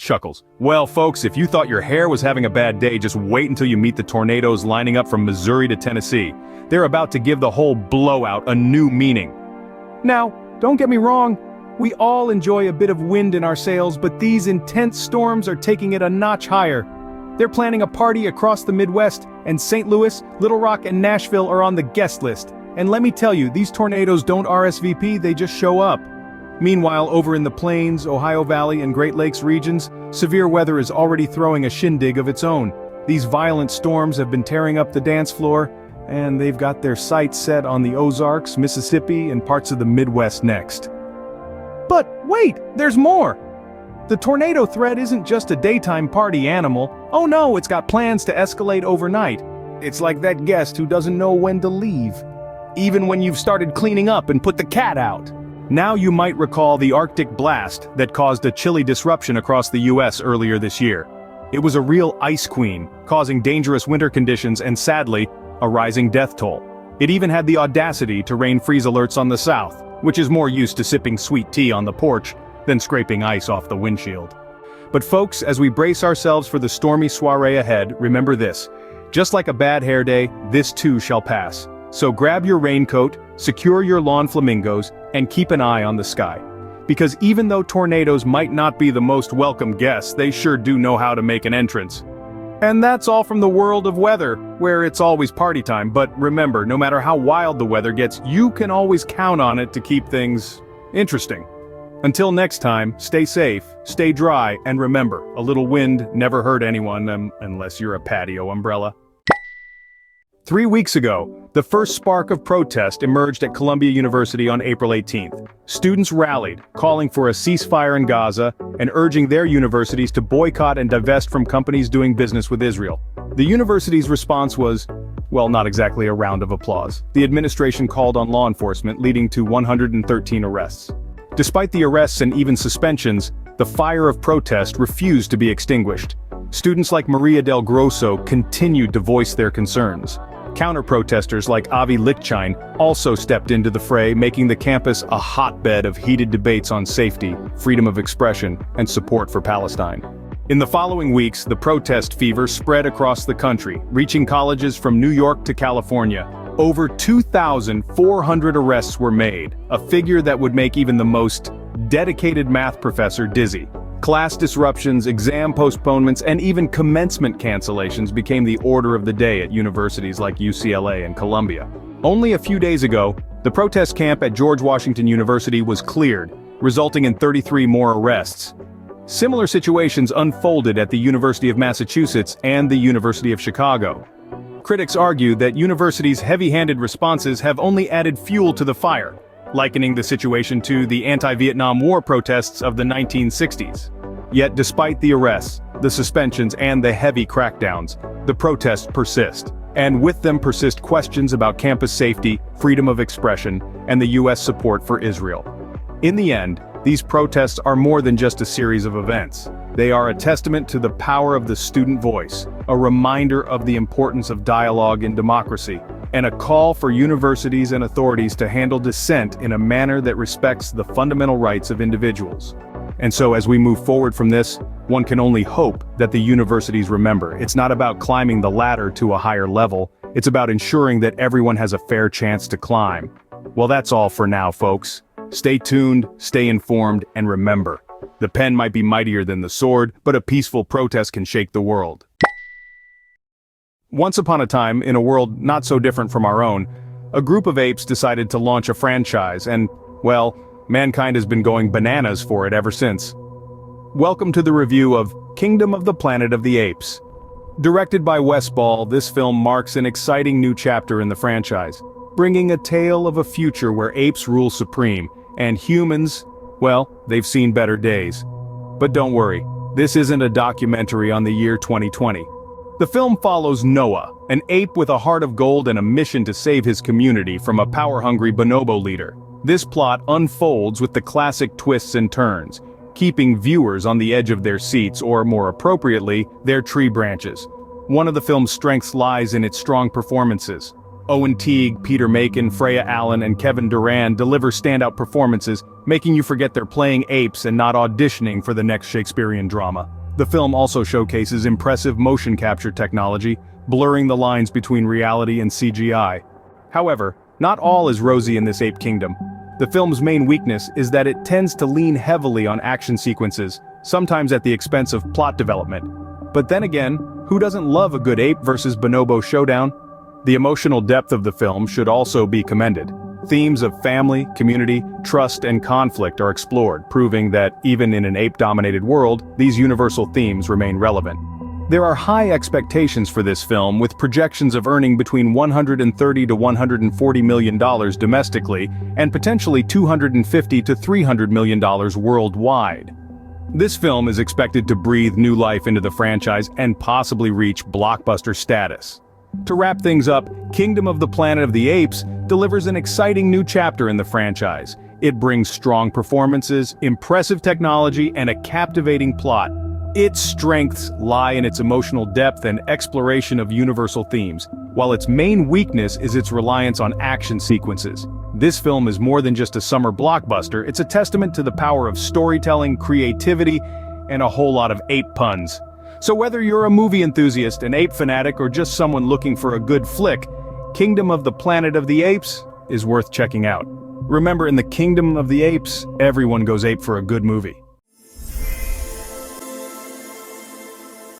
Chuckles. Well, folks, if you thought your hair was having a bad day, just wait until you meet the tornadoes lining up from Missouri to Tennessee. They're about to give the whole blowout a new meaning. Now, don't get me wrong, we all enjoy a bit of wind in our sails, but these intense storms are taking it a notch higher. They're planning a party across the Midwest, and St. Louis, Little Rock, and Nashville are on the guest list. And let me tell you, these tornadoes don't RSVP, they just show up. Meanwhile, over in the Plains, Ohio Valley, and Great Lakes regions, severe weather is already throwing a shindig of its own. These violent storms have been tearing up the dance floor, and they've got their sights set on the Ozarks, Mississippi, and parts of the Midwest next. But wait, there's more! The tornado threat isn't just a daytime party animal. Oh no, it's got plans to escalate overnight. It's like that guest who doesn't know when to leave, even when you've started cleaning up and put the cat out. Now you might recall the Arctic blast that caused a chilly disruption across the US earlier this year. It was a real ice queen, causing dangerous winter conditions and, sadly, a rising death toll. It even had the audacity to rain freeze alerts on the South, which is more used to sipping sweet tea on the porch than scraping ice off the windshield. But folks, as we brace ourselves for the stormy soiree ahead, remember this: just like a bad hair day, this too shall pass. So grab your raincoat, secure your lawn flamingos, and keep an eye on the sky. Because even though tornadoes might not be the most welcome guests, they sure do know how to make an entrance. And that's all from the world of weather, where it's always party time. But remember, no matter how wild the weather gets, you can always count on it to keep things interesting. Until next time, stay safe, stay dry, and remember, a little wind never hurt anyone, unless you're a patio umbrella. 3 weeks ago, the first spark of protest emerged at Columbia University on April 18th. Students rallied, calling for a ceasefire in Gaza and urging their universities to boycott and divest from companies doing business with Israel. The university's response was, well, not exactly a round of applause. The administration called on law enforcement, leading to 113 arrests. Despite the arrests and even suspensions, the fire of protest refused to be extinguished. Students like Maria del Grosso continued to voice their concerns. Counter-protesters like Avi Lichtschein also stepped into the fray, making the campus a hotbed of heated debates on safety, freedom of expression, and support for Palestine. In the following weeks, the protest fever spread across the country, reaching colleges from New York to California. Over 2,400 arrests were made, a figure that would make even the most dedicated math professor dizzy. Class disruptions, exam postponements, and even commencement cancellations became the order of the day at universities like UCLA and Columbia. Only a few days ago, the protest camp at George Washington University was cleared, resulting in 33 more arrests. Similar situations unfolded at the University of Massachusetts and the University of Chicago. Critics argue that universities' heavy-handed responses have only added fuel to the fire, likening the situation to the anti-Vietnam War protests of the 1960s. Yet despite the arrests, the suspensions, and the heavy crackdowns, the protests persist. And with them persist questions about campus safety, freedom of expression, and the US support for Israel. In the end, these protests are more than just a series of events. They are a testament to the power of the student voice, a reminder of the importance of dialogue in democracy, and a call for universities and authorities to handle dissent in a manner that respects the fundamental rights of individuals. And so as we move forward from this, one can only hope that the universities remember, it's not about climbing the ladder to a higher level, it's about ensuring that everyone has a fair chance to climb. Well, that's all for now, folks. Stay tuned, stay informed, and remember, the pen might be mightier than the sword, but a peaceful protest can shake the world. Once upon a time, in a world not so different from our own, a group of apes decided to launch a franchise and, well, mankind has been going bananas for it ever since. Welcome to the review of Kingdom of the Planet of the Apes. Directed by Wes Ball, this film marks an exciting new chapter in the franchise, bringing a tale of a future where apes rule supreme, and humans, well, they've seen better days. But don't worry, this isn't a documentary on the year 2020. The film follows Noah, an ape with a heart of gold and a mission to save his community from a power-hungry bonobo leader. This plot unfolds with the classic twists and turns, keeping viewers on the edge of their seats, or more appropriately, their tree branches. One of the film's strengths lies in its strong performances. Owen Teague, Peter Macon, Freya Allen, and Kevin Durand deliver standout performances, making you forget they're playing apes and not auditioning for the next Shakespearean drama. The film also showcases impressive motion capture technology, blurring the lines between reality and CGI. However, not all is rosy in this ape kingdom. The film's main weakness is that it tends to lean heavily on action sequences, sometimes at the expense of plot development. But then again, who doesn't love a good ape versus bonobo showdown? The emotional depth of the film should also be commended. Themes of family, community, trust, and conflict are explored, proving that, even in an ape-dominated world, these universal themes remain relevant. There are high expectations for this film, with projections of earning between $130 to $140 million domestically, and potentially $250 to $300 million worldwide. This film is expected to breathe new life into the franchise and possibly reach blockbuster status. To wrap things up, Kingdom of the Planet of the Apes delivers an exciting new chapter in the franchise. It brings strong performances, impressive technology, and a captivating plot. Its strengths lie in its emotional depth and exploration of universal themes, while its main weakness is its reliance on action sequences. This film is more than just a summer blockbuster, it's a testament to the power of storytelling, creativity, and a whole lot of ape puns. So whether you're a movie enthusiast, an ape fanatic, or just someone looking for a good flick, Kingdom of the Planet of the Apes is worth checking out. Remember, in the Kingdom of the Apes, everyone goes ape for a good movie.